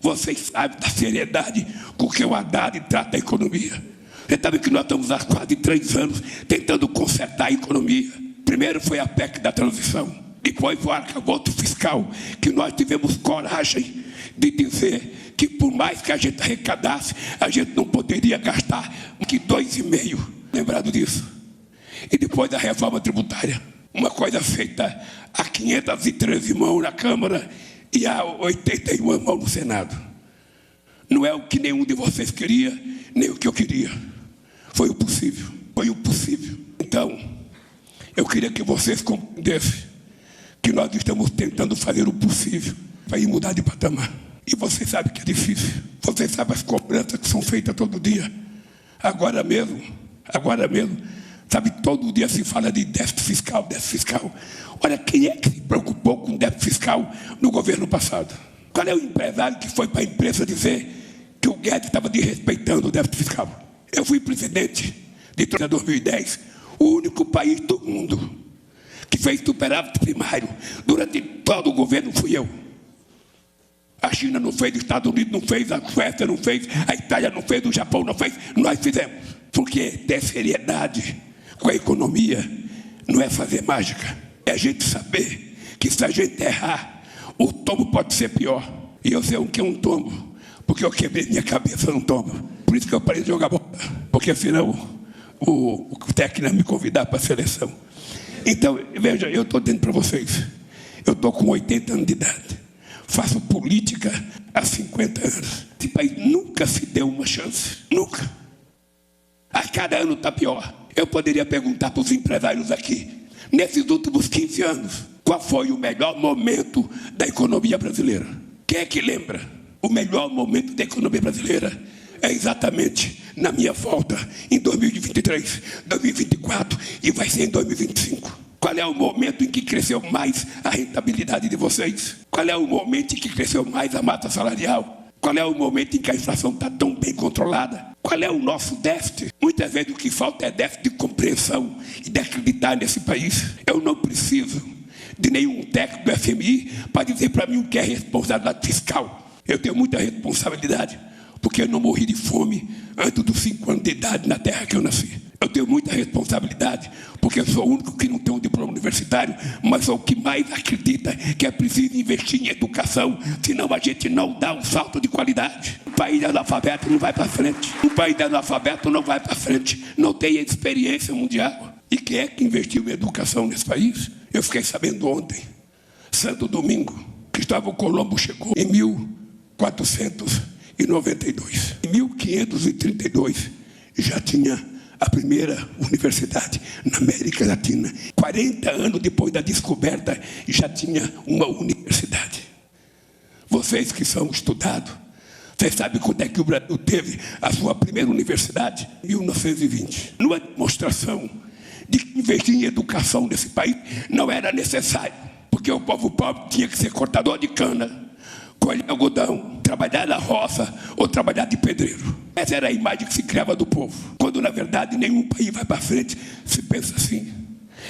Vocês sabem da seriedade com que o Haddad trata a economia. Você sabe que nós estamos há quase 3 anos tentando consertar a economia. Primeiro foi a PEC da transição. Depois foi o arcabouço fiscal, que nós tivemos coragem de dizer que por mais que a gente arrecadasse, a gente não poderia gastar que 2,5. Lembrado disso? E depois da reforma tributária. Uma coisa feita a 513 mãos na Câmara e a 81 mãos no Senado. Não é o que nenhum de vocês queria, nem o que eu queria. Foi o possível. Foi o possível. Então, eu queria que vocês compreendessem que nós estamos tentando fazer o possível para ir mudar de patamar. E vocês sabem que é difícil. Vocês sabem as cobranças que são feitas todo dia. Agora mesmo, sabe, todo dia se fala de déficit fiscal, déficit fiscal. Olha, quem é que se preocupou com déficit fiscal no governo passado? Qual é o empresário que foi para a imprensa dizer que o Guedes estava desrespeitando o déficit fiscal? Eu fui presidente de 2010, o único país do mundo que fez superávit primário durante todo o governo fui eu. A China não fez, os Estados Unidos não fez, a Suécia não fez, a Itália não fez, o Japão não fez, nós fizemos. Porque ter seriedade com a economia não é fazer mágica. É a gente saber que se a gente errar, o tombo pode ser pior. E eu sei o que é um tombo, porque eu quebrei minha cabeça num tombo. Por isso que eu parei de jogar bola, porque senão o técnico ia me convidar para a seleção. Então, veja, eu estou dizendo para vocês, eu estou com 80 anos de idade, faço política há 50 anos. Esse país nunca se deu uma chance, nunca. A cada ano está pior. Eu poderia perguntar para os empresários aqui, nesses últimos 15 anos, qual foi o melhor momento da economia brasileira? Quem é que lembra? O melhor momento da economia brasileira é exatamente na minha volta em 2023, 2024 e vai ser em 2025. Qual é o momento em que cresceu mais a rentabilidade de vocês? Qual é o momento em que cresceu mais a massa salarial? Qual é o momento em que a inflação está tão bem controlada? Qual é o nosso déficit? Muitas vezes o que falta é déficit de compreensão e de acreditar nesse país. Eu não preciso de nenhum técnico do FMI para dizer para mim o que é responsabilidade fiscal. Eu tenho muita responsabilidade, porque eu não morri de fome antes dos 5 anos de idade na terra que eu nasci. Eu tenho muita responsabilidade, porque eu sou o único que não tem um diploma universitário, mas sou o que mais acredita que é preciso investir em educação, senão a gente não dá um salto de qualidade. Um país analfabeto não vai para frente. Um país analfabeto não vai para frente, não tem experiência mundial. E quem é que investiu em educação nesse país? Eu fiquei sabendo ontem, Santo Domingo, Cristóvão Colombo chegou em 1492. Em 1532 já tinha a primeira universidade na América Latina. 40 anos depois da descoberta, já tinha uma universidade. Vocês que são estudados, vocês sabem quando é que o Brasil teve a sua primeira universidade? 1920. Numa demonstração de que investir em educação nesse país não era necessário, porque o povo pobre tinha que ser cortador de cana, colher algodão, trabalhar na roça ou trabalhar de pedreiro. Essa era a imagem que se criava do povo. Quando, na verdade, nenhum país vai para frente, se pensa assim.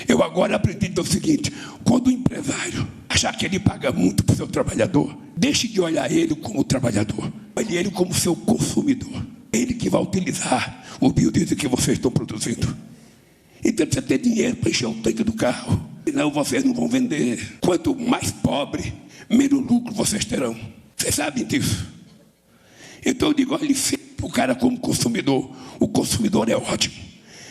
Eu agora aprendi o seguinte, quando o empresário achar que ele paga muito para o seu trabalhador, deixe de olhar ele como trabalhador, olhe ele como seu consumidor. Ele que vai utilizar o biodiesel que vocês estão produzindo. Então precisa ter dinheiro para encher o tanque do carro, senão vocês não vão vender. Quanto mais pobre, menos lucro vocês terão. Vocês sabem disso. Então eu digo, olhe sempre o cara como consumidor. O consumidor é ótimo.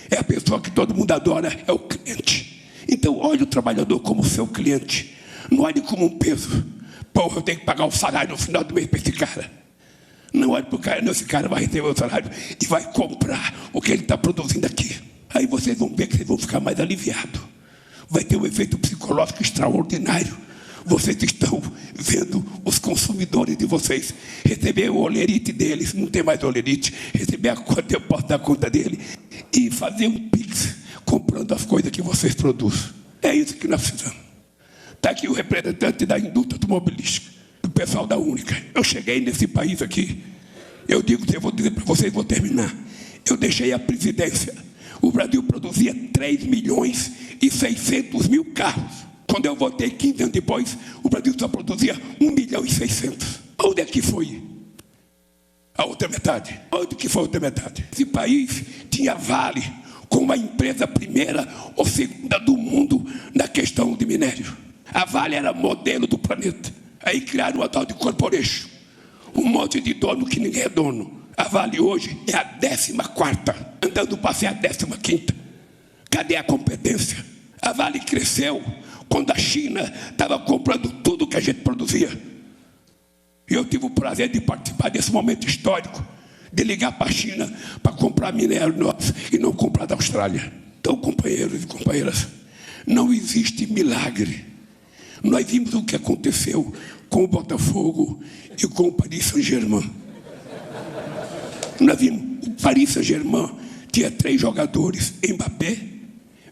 É a pessoa que todo mundo adora, é o cliente. Então olhe o trabalhador como seu cliente. Não olhe como um peso. Porra, eu tenho que pagar o salário no final do mês para esse cara. Não olhe para o cara, não, esse cara vai receber o salário e vai comprar o que ele está produzindo aqui. Aí vocês vão ver que vocês vão ficar mais aliviados. Vai ter um efeito psicológico extraordinário. Vocês estão vendo os consumidores de vocês receber o olerite deles, não tem mais olerite, receber a conta, eu posso dar a conta dele, e fazer um pix comprando as coisas que vocês produzem. É isso que nós precisamos. Está aqui o representante da indústria automobilística, do pessoal da Única. Eu cheguei nesse país aqui, eu vou dizer para vocês, vou terminar. Eu deixei a presidência. O Brasil produzia 3.600.000 carros. Quando eu votei 15 anos depois, o Brasil só produzia 1.600.000. Onde é que foi? A outra metade. Onde que foi a outra metade? Esse país tinha Vale como a empresa primeira ou segunda do mundo na questão de minério. A Vale era modelo do planeta. Aí criaram uma tal de corporation. Um monte de dono que ninguém é dono. A Vale hoje é a 14ª, andando para ser a 15ª. Cadê a competência? A Vale cresceu quando a China estava comprando tudo que a gente produzia. E eu tive o prazer de participar desse momento histórico, de ligar para a China para comprar minério nosso e não comprar da Austrália. Então, companheiros e companheiras, não existe milagre. Nós vimos o que aconteceu com o Botafogo e com o Paris Saint-Germain. Nós vimos, o Paris Saint-Germain tinha 3 jogadores, Mbappé,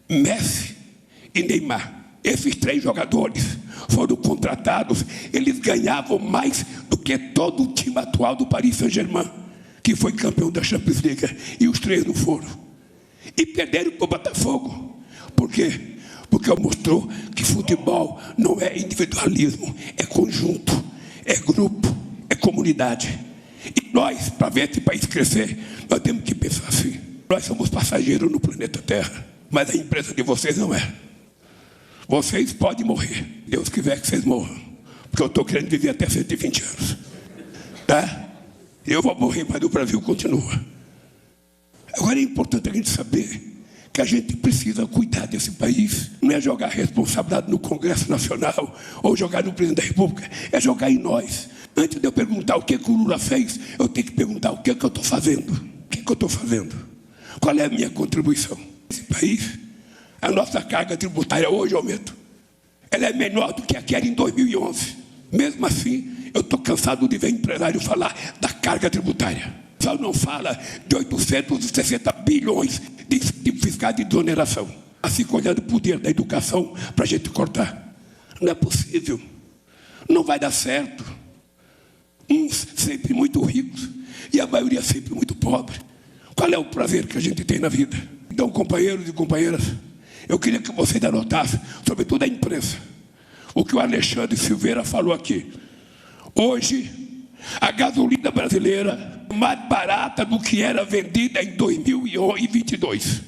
Messi e Neymar. Esses 3 jogadores foram contratados, eles ganhavam mais do que todo o time atual do Paris Saint-Germain, que foi campeão da Champions League, e os 3 não foram. E perderam para o Botafogo. Por quê? Porque mostrou que futebol não é individualismo, é conjunto, é grupo, é comunidade. E nós, para ver esse país crescer, nós temos que pensar assim. Nós somos passageiros no planeta Terra, mas a empresa de vocês não é. Vocês podem morrer, Deus quiser que vocês morram, porque eu estou querendo viver até 120 anos. Tá? Eu vou morrer, mas o Brasil continua. Agora é importante a gente saber que a gente precisa cuidar desse país. Não é jogar responsabilidade no Congresso Nacional ou jogar no Presidente da República, é jogar em nós. Antes de eu perguntar o que o Lula fez, eu tenho que perguntar o que eu estou fazendo. O que eu estou fazendo? Qual é a minha contribuição? Esse país, a nossa carga tributária hoje aumenta. Ela é menor do que a que era em 2011. Mesmo assim, eu estou cansado de ver empresário falar da carga tributária. Só não fala de 860 bilhões de fiscais de desoneração. Assim, olhando para o dinheiro da educação para a gente cortar. Não é possível. Não vai dar certo. Uns sempre muito ricos e a maioria sempre muito pobre. Qual é o prazer que a gente tem na vida? Então, companheiros e companheiras, eu queria que vocês anotassem, sobretudo a imprensa, o que o Alexandre Silveira falou aqui. Hoje, a gasolina brasileira é mais barata do que era vendida em 2022.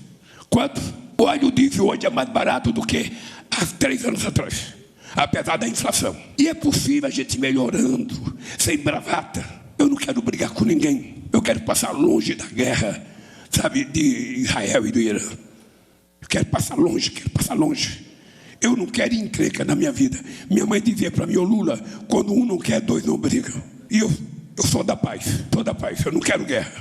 Quanto? O óleo diesel hoje é mais barato do que há 3 anos atrás, apesar da inflação. E é possível a gente melhorando, sem bravata. Eu não quero brigar com ninguém. Eu quero passar longe da guerra, sabe, de Israel e do Irã. Eu quero passar longe, Eu não quero encrenca na minha vida. Minha mãe dizia para mim, ô Lula, quando um não quer, 2 não brigam. E eu sou da paz, eu não quero guerra.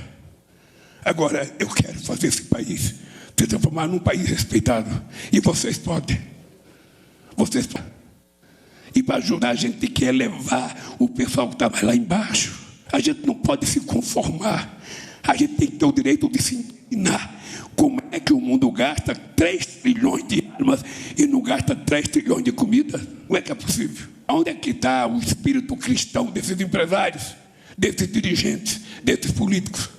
Agora, eu quero fazer esse país se transformar num país respeitado. E vocês podem. E para ajudar, a gente tem que elevar o pessoal que está mais lá embaixo. A gente não pode se conformar. A gente tem que ter o direito de se ensinar como é que o mundo gasta 3 trilhões de armas e não gasta 3 trilhões de comida. Como é que é possível? Onde é que está o espírito cristão desses empresários, desses dirigentes, desses políticos?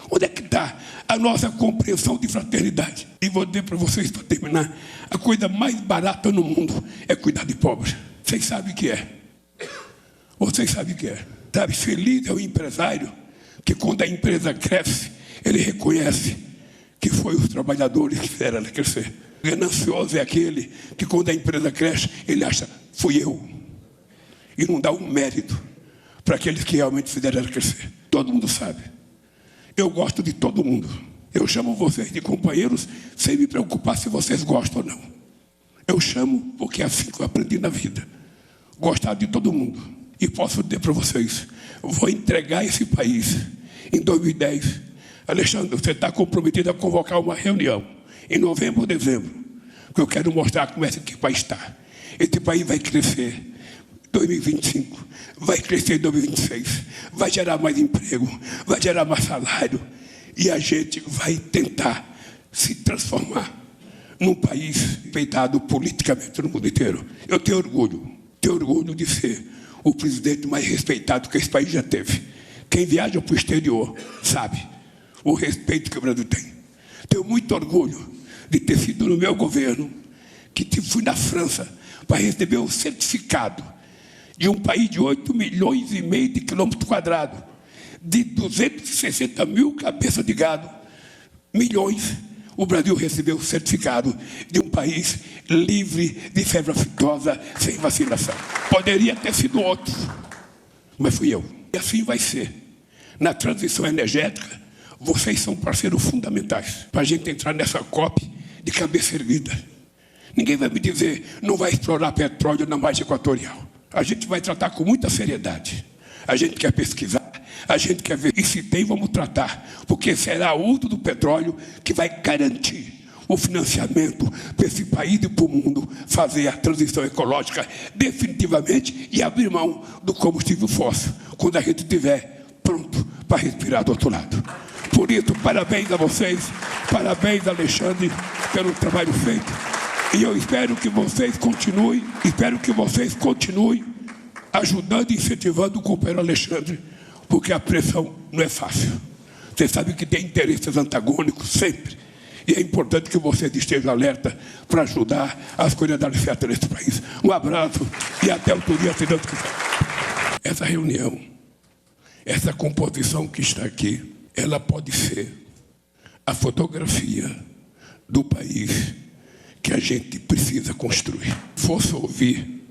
Onde é que está a nossa compreensão de fraternidade? E vou dizer para vocês, para terminar, a coisa mais barata no mundo é cuidar de pobres. Vocês sabem o que é. Vocês sabem o que é. Sabe, feliz é o empresário que quando a empresa cresce, ele reconhece que foi os trabalhadores que fizeram ela crescer. Ganancioso é aquele que quando a empresa cresce, ele acha, fui eu. E não dá um mérito para aqueles que realmente fizeram ela crescer. Todo mundo sabe. Eu gosto de todo mundo. Eu chamo vocês de companheiros sem me preocupar se vocês gostam ou não. Eu chamo porque é assim que eu aprendi na vida. Gostar de todo mundo. E posso dizer para vocês, vou entregar esse país em 2010. Alexandre, você está comprometido a convocar uma reunião em novembro ou dezembro, que eu quero mostrar como é que o país está. Esse país vai crescer em 2025, vai crescer em 2026, vai gerar mais emprego, vai gerar mais salário, e a gente vai tentar se transformar num país respeitado politicamente no mundo inteiro. Eu tenho orgulho de ser o presidente mais respeitado que esse país já teve. Quem viaja para o exterior sabe o respeito que o Brasil tem. Tenho muito orgulho de ter sido no meu governo que fui na França para receber o certificado de um país de 8,5 milhões de quilômetros quadrados, de 260 mil cabeças de gado, milhões, o Brasil recebeu o certificado de um país livre de febre aftosa, sem vacinação. Poderia ter sido outro, mas fui eu. E assim vai ser. Na transição energética, vocês são parceiros fundamentais para a gente entrar nessa COP de cabeça erguida. Ninguém vai me dizer, não vai explorar petróleo na margem equatorial. A gente vai tratar com muita seriedade. A gente quer pesquisar, a gente quer ver. E se tem, vamos tratar. Porque será o uso do petróleo que vai garantir o financiamento para esse país e para o mundo fazer a transição ecológica definitivamente e abrir mão do combustível fóssil, quando a gente estiver pronto para respirar do outro lado. Por isso, parabéns a vocês, parabéns, Alexandre, pelo trabalho feito. E eu espero que vocês continuem ajudando e incentivando o companheiro Alexandre, porque a pressão não é fácil. Vocês sabem que tem interesses antagônicos sempre. E é importante que vocês estejam alerta para ajudar as coisas darem certo nesse país. Um abraço e até outro dia, se Deus quiser. Essa reunião, essa composição que está aqui, ela pode ser a fotografia do país que a gente precisa construir. Se fosse ouvir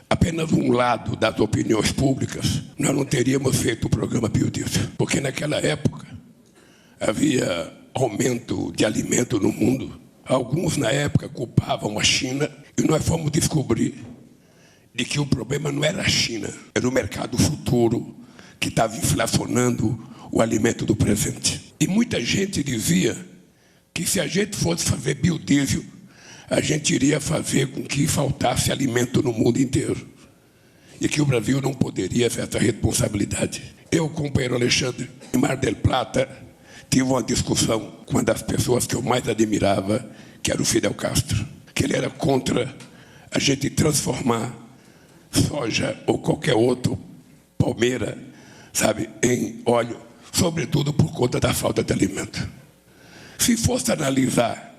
apenas um lado das opiniões públicas, nós não teríamos feito o programa Biodiesel. Porque naquela época havia aumento de alimento no mundo. Alguns na época culpavam a China e nós fomos descobrir de que o problema não era a China, era o mercado futuro que estava inflacionando o alimento do presente. E muita gente dizia que se a gente fosse fazer biodiesel, a gente iria fazer com que faltasse alimento no mundo inteiro. E que o Brasil não poderia ter essa responsabilidade. Eu, companheiro Alexandre, em Mar del Plata, tive uma discussão com uma das pessoas que eu mais admirava, que era o Fidel Castro, que ele era contra a gente transformar soja ou qualquer outro palmeira, sabe, em óleo, sobretudo por conta da falta de alimento. Se fosse analisar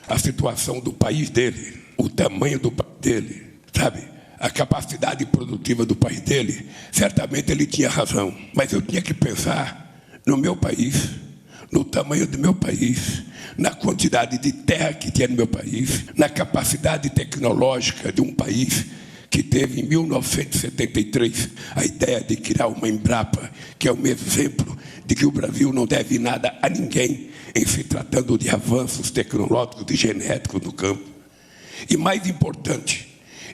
a situação do país dele, o tamanho do país dele, sabe, a capacidade produtiva do país dele, certamente ele tinha razão. Mas eu tinha que pensar no meu país, no tamanho do meu país, na quantidade de terra que tinha no meu país, na capacidade tecnológica de um país que teve em 1973 a ideia de criar uma Embrapa, que é um exemplo de que o Brasil não deve nada a ninguém em se tratando de avanços tecnológicos e genéticos no campo. E mais importante,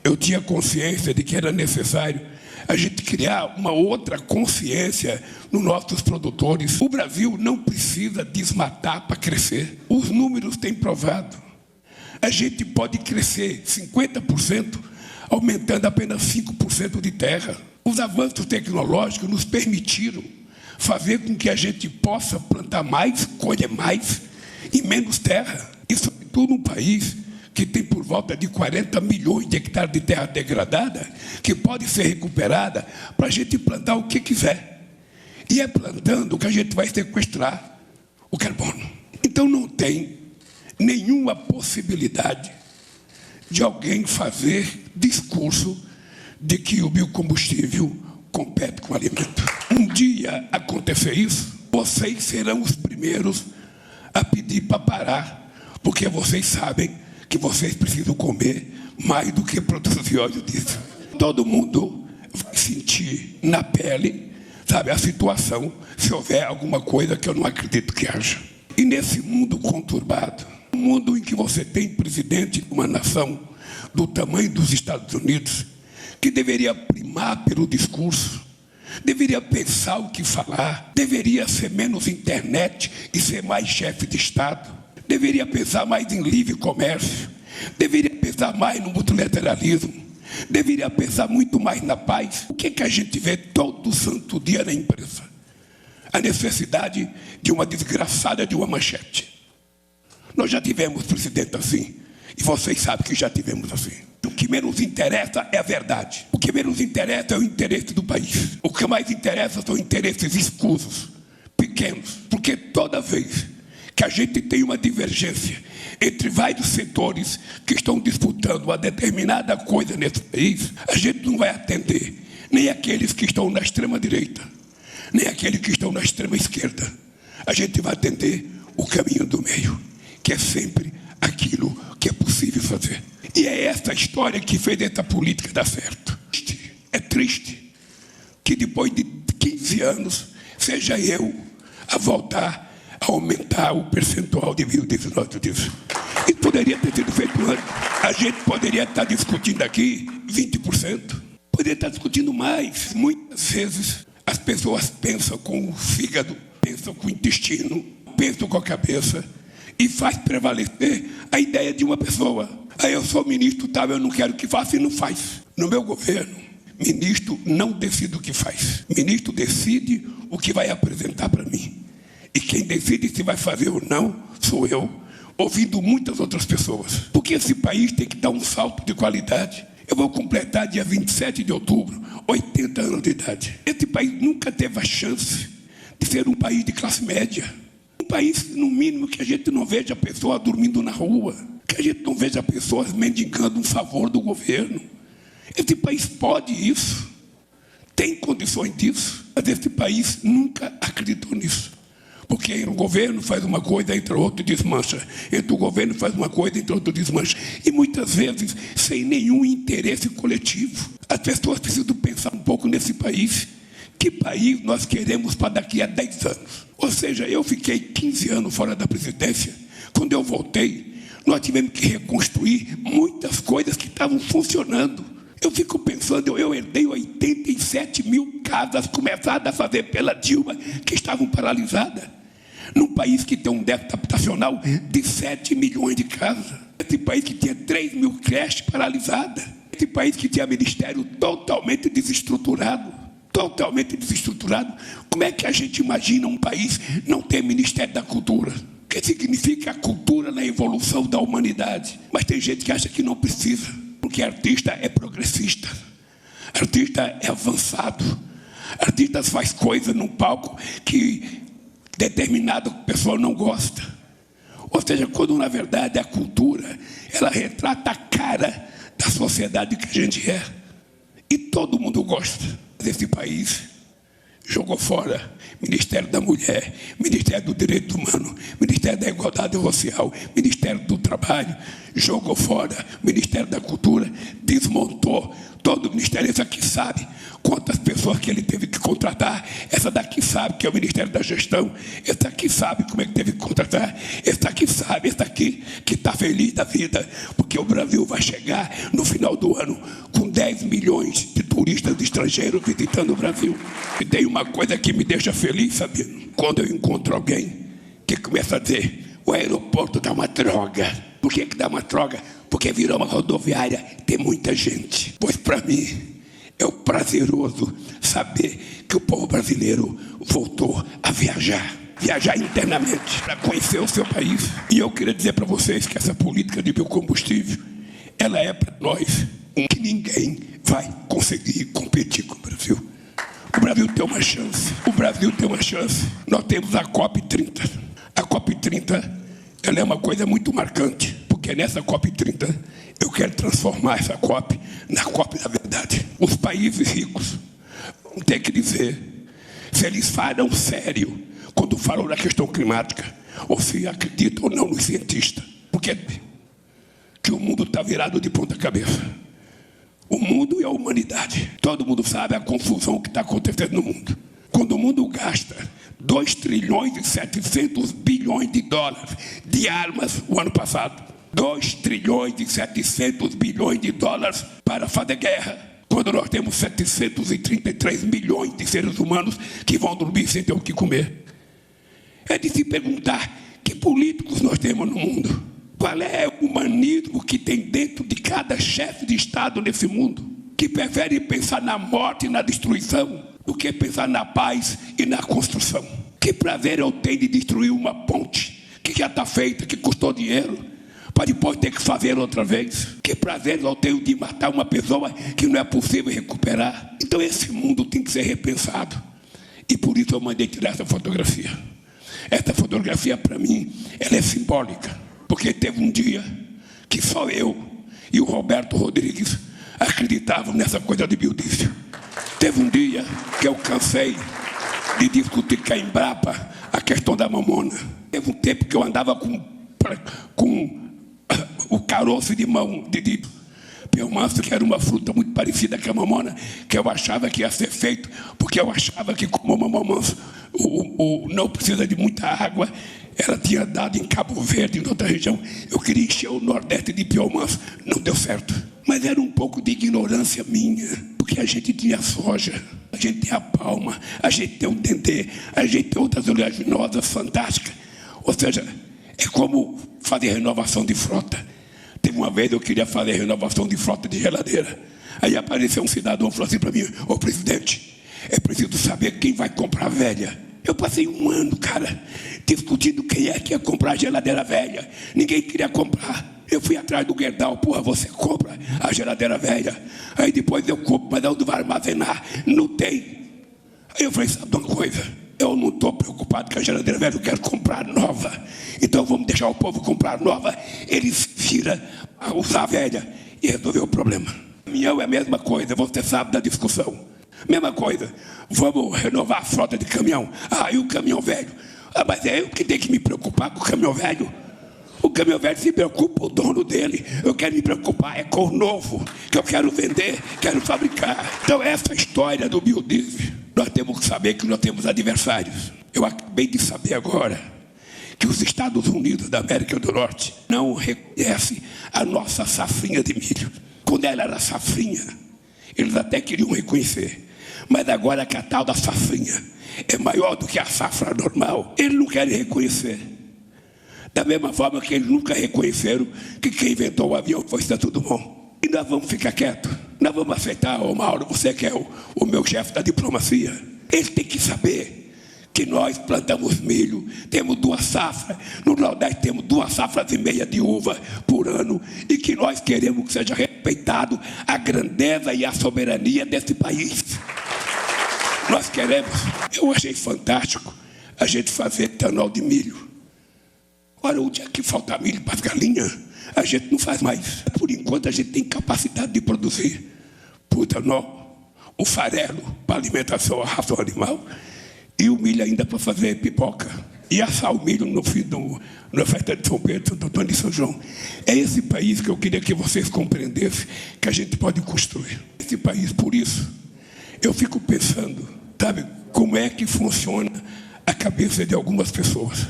eu tinha consciência de que era necessário a gente criar uma outra consciência nos nossos produtores. O Brasil não precisa desmatar para crescer. Os números têm provado. A gente pode crescer 50%, aumentando apenas 5% de terra. Os avanços tecnológicos nos permitiram fazer com que a gente possa plantar mais, colher mais e menos terra. Isso sobretudo num país que tem por volta de 40 milhões de hectares de terra degradada, que pode ser recuperada para a gente plantar o que quiser. E é plantando que a gente vai sequestrar o carbono. Então não tem nenhuma possibilidade de alguém fazer discurso de que o biocombustível compete com o alimento. Um dia acontecer isso, vocês serão os primeiros a pedir para parar, porque vocês sabem que vocês precisam comer mais do que produzir óleo diesel. Todo mundo vai sentir na pele, sabe, a situação, se houver alguma coisa que eu não acredito que haja. E nesse mundo conturbado, um mundo em que você tem presidente de uma nação do tamanho dos Estados Unidos, que deveria primar pelo discurso, deveria pensar o que falar, deveria ser menos internet e ser mais chefe de Estado, deveria pensar mais em livre comércio, deveria pensar mais no multilateralismo, deveria pensar muito mais na paz. O que a gente vê todo santo dia na imprensa? A necessidade de uma desgraçada de uma manchete. Nós já tivemos presidente assim, e vocês sabem que já tivemos assim. O que menos interessa é a verdade. O que menos interessa é o interesse do país. O que mais interessa são interesses escusos, pequenos. Porque toda vez que a gente tem uma divergência entre vários setores que estão disputando uma determinada coisa nesse país, a gente não vai atender nem aqueles que estão na extrema-direita, nem aqueles que estão na extrema esquerda. A gente vai atender o caminho do meio, que é sempre aquilo que é possível fazer. E é essa história que fez essa política dar certo. É triste que depois de 15 anos seja eu a voltar a aumentar o percentual de 2019 disso. E poderia ter sido feito antes. A gente poderia estar discutindo aqui 20%. Poderia estar discutindo mais. Muitas vezes as pessoas pensam com o fígado, pensam com o intestino, pensam com a cabeça e faz prevalecer a ideia de uma pessoa. Aí eu sou ministro, tal, eu não quero que faça e não faz. No meu governo, ministro não decide o que faz. Ministro decide o que vai apresentar para mim. E quem decide se vai fazer ou não sou eu, ouvindo muitas outras pessoas. Porque esse país tem que dar um salto de qualidade. Eu vou completar dia 27 de outubro, 80 anos de idade. Esse país nunca teve a chance de ser um país de classe média. Um país, no mínimo, que a gente não veja pessoas dormindo na rua, que a gente não veja pessoas mendigando um favor do governo. Esse país pode isso, tem condições disso, mas esse país nunca acreditou nisso. Porque o governo faz uma coisa, entra outro e desmancha. Entra o governo faz uma coisa, entra outro e desmancha. E muitas vezes sem nenhum interesse coletivo. As pessoas precisam pensar um pouco nesse país. Que país nós queremos para daqui a 10 anos? Ou seja, eu fiquei 15 anos fora da presidência. Quando eu voltei, nós tivemos que reconstruir muitas coisas que estavam funcionando. Eu fico pensando, eu herdei 87 mil casas começadas a fazer pela Dilma, que estavam paralisadas. Num país que tem um déficit habitacional de 7 milhões de casas. Esse país que tinha 3 mil creches paralisadas. Esse país que tinha ministério totalmente desestruturado. Totalmente desestruturado. Como é que a gente imagina um país não ter Ministério da Cultura? O que significa a cultura na evolução da humanidade? Mas tem gente que acha que não precisa. Porque artista é progressista. Artista é avançado. Artista faz coisa no palco que determinada pessoa não gosta. Ou seja, quando na verdade a cultura, ela retrata a cara da sociedade que a gente é. E todo mundo gosta desse país. Jogou fora Ministério da Mulher, Ministério do Direito Humano, Ministério da Igualdade Social, Ministério do Trabalho, jogou fora Ministério da Cultura, desmontou todo o Ministério. Esse aqui sabe quantas pessoas que ele teve que contratar, essa daqui sabe que é o Ministério da Gestão, esse aqui sabe como é que teve que contratar, esse aqui sabe, esse aqui que está feliz da vida, porque o Brasil vai chegar no final do ano com 10 milhões de turistas estrangeiros visitando o Brasil. E tem uma coisa que me deixa feliz, sabe? Quando eu encontro alguém que começa a dizer: o aeroporto dá uma droga. Por que dá uma droga? Porque virou uma rodoviária, tem muita gente. Pois para mim é o prazeroso saber que o povo brasileiro voltou a viajar internamente, para conhecer o seu país. E eu queria dizer para vocês que essa política de biocombustível, ela é para nós que ninguém vai conseguir competir com o Brasil. O Brasil tem uma chance. O Brasil tem uma chance. Nós temos a COP30. A COP30, ela é uma coisa muito marcante, porque nessa COP30 eu quero transformar essa COP na COP da verdade. Os países ricos vão ter que dizer se eles falam sério quando falam da questão climática, ou se acreditam ou não nos cientistas. Porque que o mundo está virado de ponta cabeça. O mundo e a humanidade. Todo mundo sabe a confusão que está acontecendo no mundo. Quando o mundo gasta 2 trilhões e 700 bilhões de dólares de armas o ano passado. 2 trilhões e 700 bilhões de dólares para fazer guerra. Quando nós temos 733 milhões de seres humanos que vão dormir sem ter o que comer. É de se perguntar que políticos nós temos no mundo. Qual é o humanismo que tem dentro de cada chefe de Estado nesse mundo? Que prefere pensar na morte e na destruição do que pensar na paz e na construção. Que prazer eu tenho de destruir uma ponte que já está feita, que custou dinheiro, para depois ter que fazer outra vez. Que prazer eu tenho de matar uma pessoa que não é possível recuperar. Então esse mundo tem que ser repensado. E por isso eu mandei tirar essa fotografia. Essa fotografia, para mim, ela é simbólica. Porque teve um dia que só eu e o Roberto Rodrigues acreditavam nessa coisa de biodiesel. Teve um dia que eu cansei de discutir com a Embrapa a questão da mamona. Teve um tempo que eu andava com o caroço de mão de pelmanço, que era uma fruta muito parecida com a mamona, que eu achava que ia ser feito, porque eu achava que como a mamãomanso não precisa de muita água, ela tinha dado em Cabo Verde, em outra região. Eu queria encher o Nordeste de pelmanço, não deu certo. Mas era um pouco de ignorância minha, porque a gente tinha soja, a gente tem a palma, a gente tem o dendê, a gente tem outras oleaginosas fantásticas. Ou seja, é como fazer renovação de frota. Teve uma vez eu queria fazer renovação de frota de geladeira. Aí apareceu um cidadão e falou assim para mim: ô presidente, é preciso saber quem vai comprar velha. Eu passei um ano, cara, discutindo quem é que ia comprar a geladeira velha. Ninguém queria comprar. Eu fui atrás do Gerdau: porra, você compra a geladeira velha? Aí depois eu compro, mas onde vai armazenar? Não tem. Aí eu falei: sabe uma coisa? Eu não estou preocupado com a geladeira velha, eu quero comprar nova. Então vamos deixar o povo comprar nova, eles viram a usar a velha e resolveu o problema. Caminhão é a mesma coisa, você sabe da discussão. Mesma coisa, vamos renovar a frota de caminhão. Ah, e o caminhão velho? Ah, mas é eu que tenho que me preocupar com o caminhão velho. O caminhão velho se preocupa, o dono dele. Eu quero me preocupar com o novo, que eu quero vender, quero fabricar. Então essa história do biodiesel, nós temos que saber que nós temos adversários. Eu acabei de saber agora que os Estados Unidos da América do Norte não reconhecem a nossa safrinha de milho. Quando ela era safrinha, eles até queriam reconhecer. Mas agora que a tal da safrinha é maior do que a safra normal, eles não querem reconhecer. Da mesma forma que eles nunca reconheceram que quem inventou o avião foi Santos Dumont. E nós vamos ficar quietos. Nós vamos aceitar: ô Mauro, você que é o meu chefe da diplomacia. Eles têm que saber que nós plantamos milho, temos 2 safras. No Nordeste temos 2,5 safras de uva por ano. E que nós queremos que seja respeitado a grandeza e a soberania desse país. Nós queremos. Eu achei fantástico a gente fazer etanol de milho. Olha, o dia que faltar milho para as galinhas, a gente não faz mais. Por enquanto a gente tem capacidade de produzir o etanol, o farelo para alimentação, a ração animal, e o milho ainda para fazer pipoca. E assar o milho na festa de São Pedro, Santo Antônio e São João. É esse país que eu queria que vocês compreendessem que a gente pode construir. Esse país, por isso, eu fico pensando, sabe, como é que funciona a cabeça de algumas pessoas.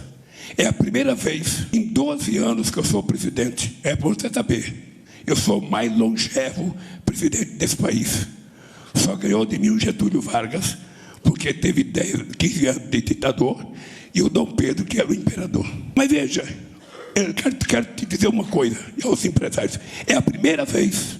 É a primeira vez em 12 anos que eu sou presidente. É bom você saber. Eu sou o mais longevo presidente desse país. Só ganhou de mim o Getúlio Vargas, porque teve 15 anos de ditador, e o Dom Pedro, que era o imperador. Mas veja, eu quero te dizer uma coisa, e aos empresários: é a primeira vez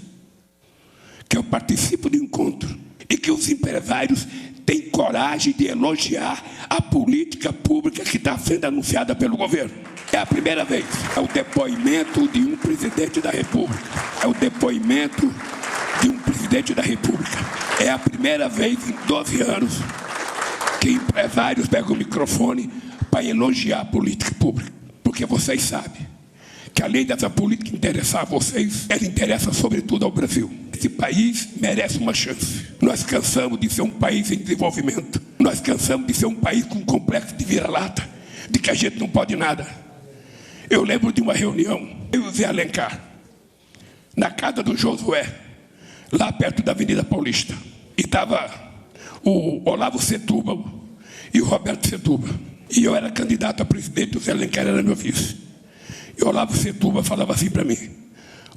que eu participo de um encontro e que os empresários têm coragem de elogiar a política pública que está sendo anunciada pelo governo. É a primeira vez. É o depoimento de um presidente da República. É o depoimento de um presidente da República. É a primeira vez em 12 anos que empresários pegam o microfone para elogiar a política pública. Porque vocês sabem que além dessa política interessar a vocês, ela interessa sobretudo ao Brasil. Esse país merece uma chance. Nós cansamos de ser um país em desenvolvimento. Nós cansamos de ser um país com um complexo de vira-lata, de que a gente não pode nada. Eu lembro de uma reunião, eu e o Zé Alencar, na casa do Josué, lá perto da Avenida Paulista. E estava o Olavo Setúbal e o Roberto Setúbal. E eu era candidato a presidente, o Zé Alencar era meu vice. E o Olavo Setúbal falava assim para mim: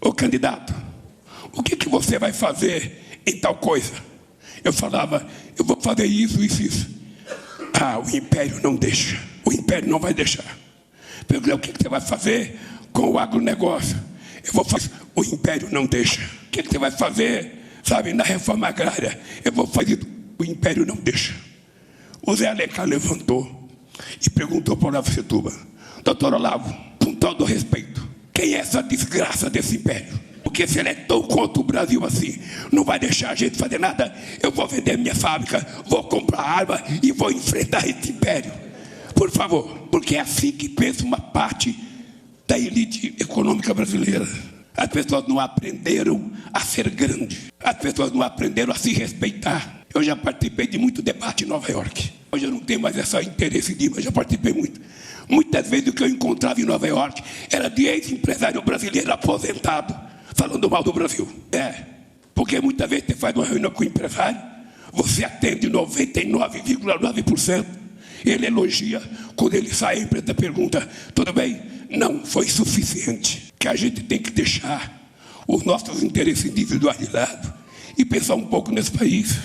ô candidato, o que você vai fazer em tal coisa? Eu falava: eu vou fazer isso, isso, isso. Ah, o Império não deixa. O Império não vai deixar. Perguntei: o que você vai fazer com o agronegócio? Eu vou fazer. O Império não deixa. O que você vai fazer, sabe, na reforma agrária? Eu vou fazer. O Império não deixa. O Zé Alencar levantou e perguntou para o Olavo Setúbal: doutor Olavo, com todo respeito, quem é essa desgraça desse império? Porque se ele é tão contra o Brasil assim, não vai deixar a gente fazer nada. Eu vou vender minha fábrica, vou comprar arma e vou enfrentar esse império. Por favor, porque é assim que pensa uma parte da elite econômica brasileira. As pessoas não aprenderam a ser grande. As pessoas não aprenderam a se respeitar. Eu já participei de muito debate em Nova York. Hoje eu não tenho mais esse interesse de ir, mas já participei muito. Muitas vezes o que eu encontrava em Nova York era de ex-empresário brasileiro aposentado, falando mal do Brasil. Porque muitas vezes você faz uma reunião com o empresário, você atende 99,9%, ele elogia, quando ele sai, a empresa pergunta, tudo bem? Não, foi suficiente. Que a gente tem que deixar os nossos interesses individuais de lado e pensar um pouco nesse país.